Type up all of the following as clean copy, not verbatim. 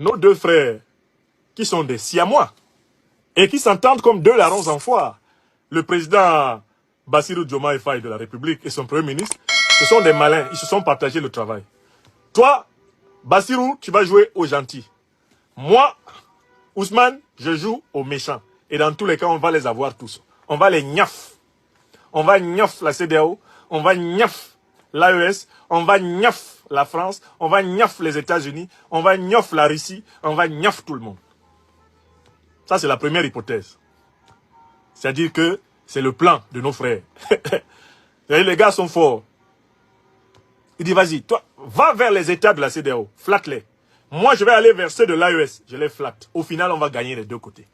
nos deux frères, qui sont des Siamois, et qui s'entendent comme deux larrons en foire, le président Bassirou Diomaye Faye de la République et son premier ministre, ce sont des malins, ils se sont partagés le travail. Toi, Bassirou, tu vas jouer aux gentils. Moi, Ousmane, je joue aux méchants. Et dans tous les cas, on va les avoir tous. On va les gnaff. On va gnaff la CEDEAO, on va gnaff l'AES, on va gnaff la France, on va gnaff les États-Unis, on va gnaff la Russie, on va gnaff tout le monde. Ça, c'est la première hypothèse. C'est-à-dire que c'est le plan de nos frères. Les gars sont forts. Il dit, vas-y, toi, va vers les États de la CEDEAO, flatte-les. Moi, je vais aller vers ceux de l'AES, je les flatte. Au final, on va gagner les deux côtés.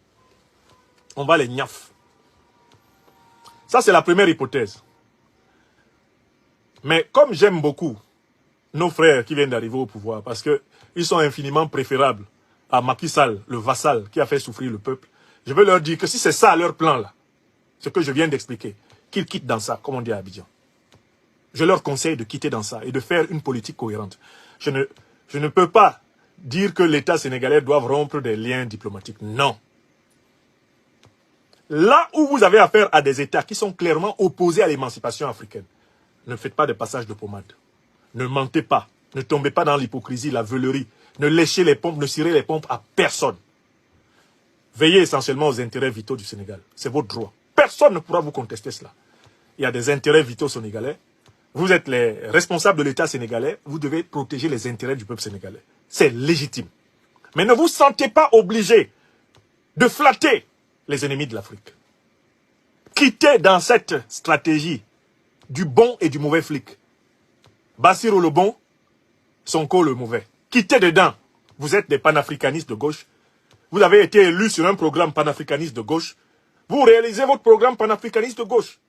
On va les gnaff. Ça, c'est la première hypothèse. Mais comme j'aime beaucoup nos frères qui viennent d'arriver au pouvoir, parce qu'ils sont infiniment préférables à Macky Sall, le vassal qui a fait souffrir le peuple, je veux leur dire que si c'est ça leur plan là, ce que je viens d'expliquer, qu'ils quittent dans ça, comme on dit à Abidjan. Je leur conseille de quitter dans ça et de faire une politique cohérente. Je ne peux pas dire que l'État sénégalais doit rompre des liens diplomatiques. Non. Là où vous avez affaire à des États qui sont clairement opposés à l'émancipation africaine, ne faites pas de passage de pommade. Ne mentez pas. Ne tombez pas dans l'hypocrisie, la veulerie. Ne léchez les pompes, ne cirez les pompes à personne. Veillez essentiellement aux intérêts vitaux du Sénégal. C'est votre droit. Personne ne pourra vous contester cela. Il y a des intérêts vitaux sénégalais. Vous êtes les responsables de l'État sénégalais. Vous devez protéger les intérêts du peuple sénégalais. C'est légitime. Mais ne vous sentez pas obligé de flatter les ennemis de l'Afrique. Quittez dans cette stratégie du bon et du mauvais flic. Bassirou le bon, Sonko le mauvais. Quittez dedans. Vous êtes des panafricanistes de gauche. Vous avez été élus sur un programme panafricaniste de gauche. Vous réalisez votre programme panafricaniste de gauche.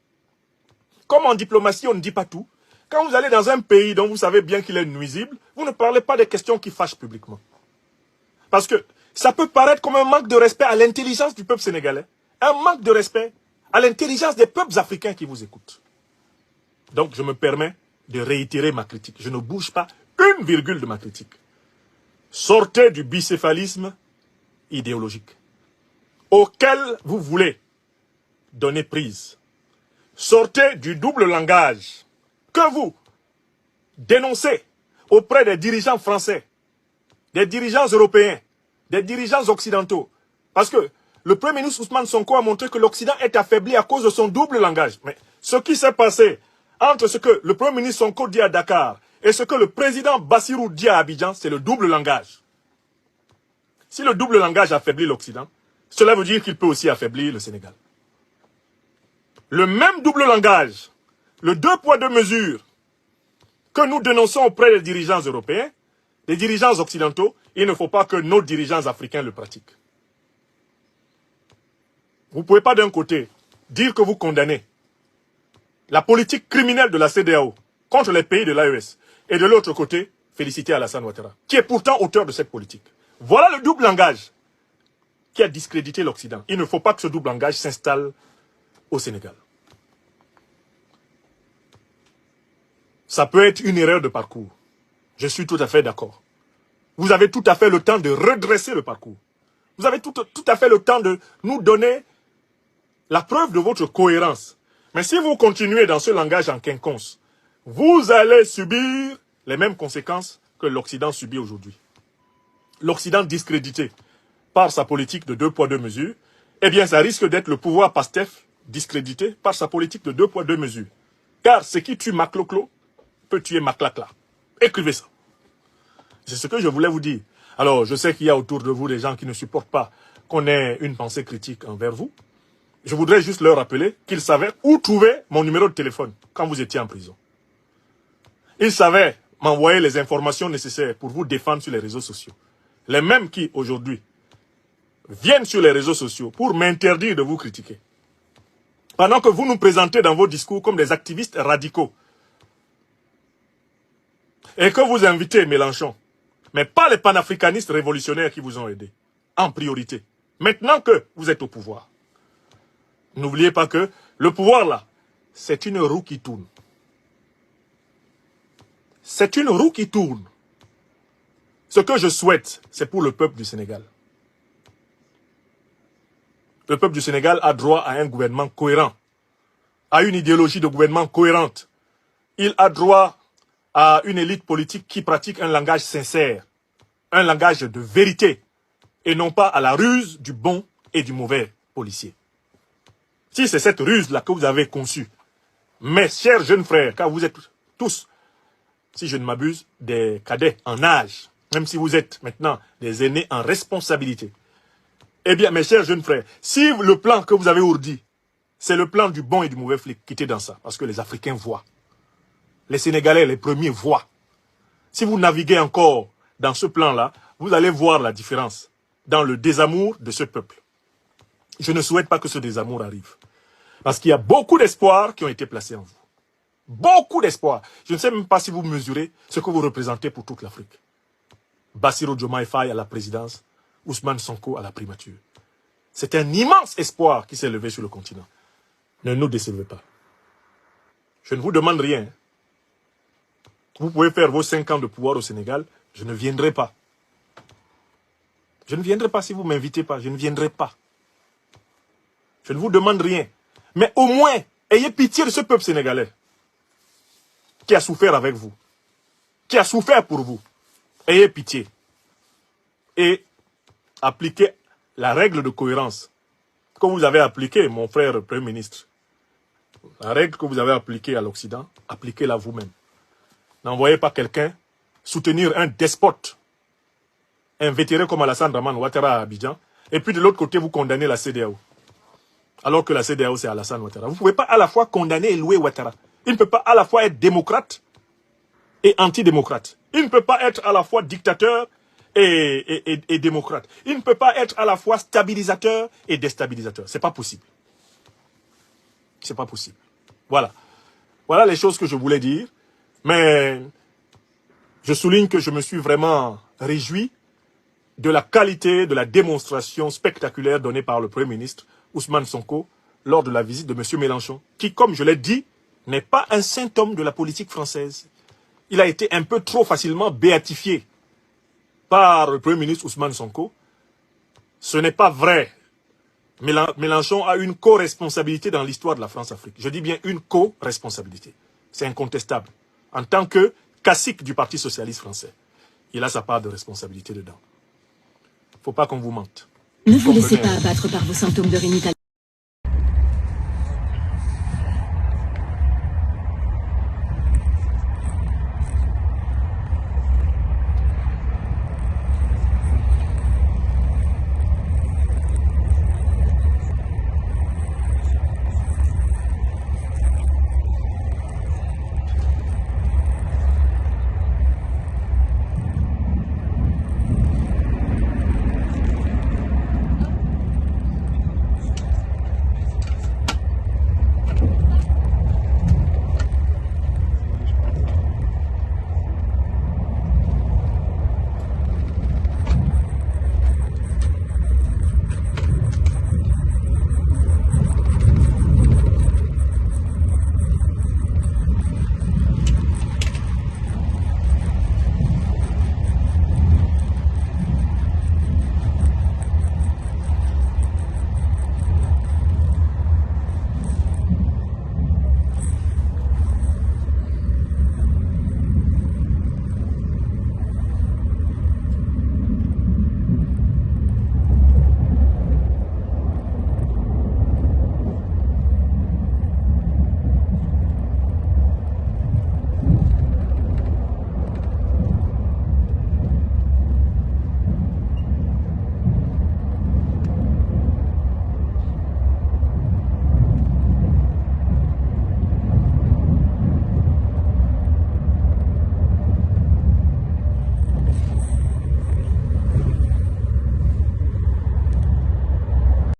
Comme en diplomatie, on ne dit pas tout. Quand vous allez dans un pays dont vous savez bien qu'il est nuisible, vous ne parlez pas des questions qui fâchent publiquement. Parce que ça peut paraître comme un manque de respect à l'intelligence du peuple sénégalais. Un manque de respect à l'intelligence des peuples africains qui vous écoutent. Donc je me permets de réitérer ma critique. Je ne bouge pas une virgule de ma critique. Sortez du bicéphalisme idéologique auquel vous voulez donner prise. Sortez du double langage que vous dénoncez auprès des dirigeants français, des dirigeants européens, des dirigeants occidentaux. Parce que le Premier ministre Ousmane Sonko a montré que l'Occident est affaibli à cause de son double langage. Mais ce qui s'est passé entre ce que le Premier ministre Sonko dit à Dakar et ce que le président Bassirou dit à Abidjan, c'est le double langage. Si le double langage affaiblit l'Occident, cela veut dire qu'il peut aussi affaiblir le Sénégal. Le même double langage, le 2 poids 2 mesures que nous dénonçons auprès des dirigeants européens, des dirigeants occidentaux, il ne faut pas que nos dirigeants africains le pratiquent. Vous ne pouvez pas d'un côté dire que vous condamnez la politique criminelle de la CEDEAO contre les pays de l'AES et de l'autre côté, féliciter Alassane Ouattara, qui est pourtant auteur de cette politique. Voilà le double langage qui a discrédité l'Occident. Il ne faut pas que ce double langage s'installe au Sénégal. Ça peut être une erreur de parcours. Je suis tout à fait d'accord. Vous avez tout à fait le temps de redresser le parcours. Vous avez tout à fait le temps de nous donner la preuve de votre cohérence. Mais si vous continuez dans ce langage en quinconce, vous allez subir les mêmes conséquences que l'Occident subit aujourd'hui. L'Occident discrédité par sa politique de 2 poids 2 mesures, eh bien ça risque d'être le pouvoir PASTEF discrédité par sa politique de 2 poids 2 mesures. Car ce qui tue Macloclo peut tuer Maclacla. Écrivez ça. C'est ce que je voulais vous dire. Alors, je sais qu'il y a autour de vous des gens qui ne supportent pas qu'on ait une pensée critique envers vous. Je voudrais juste leur rappeler qu'ils savaient où trouver mon numéro de téléphone quand vous étiez en prison. Ils savaient m'envoyer les informations nécessaires pour vous défendre sur les réseaux sociaux. Les mêmes qui, aujourd'hui, viennent sur les réseaux sociaux pour m'interdire de vous critiquer. Pendant que vous nous présentez dans vos discours comme des activistes radicaux. Et que vous invitez Mélenchon. Mais pas les panafricanistes révolutionnaires qui vous ont aidé. En priorité. Maintenant que vous êtes au pouvoir. N'oubliez pas que le pouvoir là, c'est une roue qui tourne. C'est une roue qui tourne. Ce que je souhaite, c'est pour le peuple du Sénégal. Le peuple du Sénégal a droit à un gouvernement cohérent, à une idéologie de gouvernement cohérente. Il a droit à une élite politique qui pratique un langage sincère, un langage de vérité, et non pas à la ruse du bon et du mauvais policier. Si c'est cette ruse-là que vous avez conçue, mes chers jeunes frères, car vous êtes tous, si je ne m'abuse, des cadets en âge, même si vous êtes maintenant des aînés en responsabilité, eh bien, mes chers jeunes frères, si le plan que vous avez ourdi, c'est le plan du bon et du mauvais flic, quittez dans ça, parce que les Africains voient. Les Sénégalais, les premiers, voient. Si vous naviguez encore dans ce plan-là, vous allez voir la différence dans le désamour de ce peuple. Je ne souhaite pas que ce désamour arrive. Parce qu'il y a beaucoup d'espoirs qui ont été placés en vous. Beaucoup d'espoirs. Je ne sais même pas si vous mesurez ce que vous représentez pour toute l'Afrique. Bassirou Diomaye Faye à la présidence, Ousmane Sonko à la primature. C'est un immense espoir qui s'est levé sur le continent. Ne nous décevez pas. Je ne vous demande rien. Vous pouvez faire vos 5 ans de pouvoir au Sénégal, je ne viendrai pas. Je ne viendrai pas si vous ne m'invitez pas, je ne viendrai pas. Je ne vous demande rien. Mais au moins, ayez pitié de ce peuple sénégalais qui a souffert avec vous, qui a souffert pour vous. Ayez pitié. Et appliquez la règle de cohérence que vous avez appliquée, mon frère Premier ministre. La règle que vous avez appliquée à l'Occident, appliquez-la vous-même. N'envoyez pas quelqu'un soutenir un despote invétéré comme Alassane Draman Ouattara à Abidjan, et puis de l'autre côté, vous condamnez la CEDEAO. Alors que la CEDEAO, c'est Alassane Ouattara. Vous ne pouvez pas à la fois condamner et louer Ouattara. Il ne peut pas à la fois être démocrate et antidémocrate. Il ne peut pas être à la fois dictateur et démocrate. Il ne peut pas être à la fois stabilisateur et déstabilisateur. C'est pas possible. C'est pas possible. Voilà. Voilà les choses que je voulais dire. Mais je souligne que je me suis vraiment réjoui de la qualité, de la démonstration spectaculaire donnée par le Premier ministre Ousmane Sonko lors de la visite de M. Mélenchon, qui, comme je l'ai dit, n'est pas un saint homme de la politique française. Il a été un peu trop facilement béatifié par le Premier ministre Ousmane Sonko. Ce n'est pas vrai. Mélenchon a une co-responsabilité dans l'histoire de la France-Afrique. Je dis bien une co-responsabilité. C'est incontestable. En tant que cacique du Parti socialiste français, il a sa part de responsabilité dedans. Il ne faut pas qu'on vous mente. Ne vous laissez pas abattre par vos symptômes de rhinite.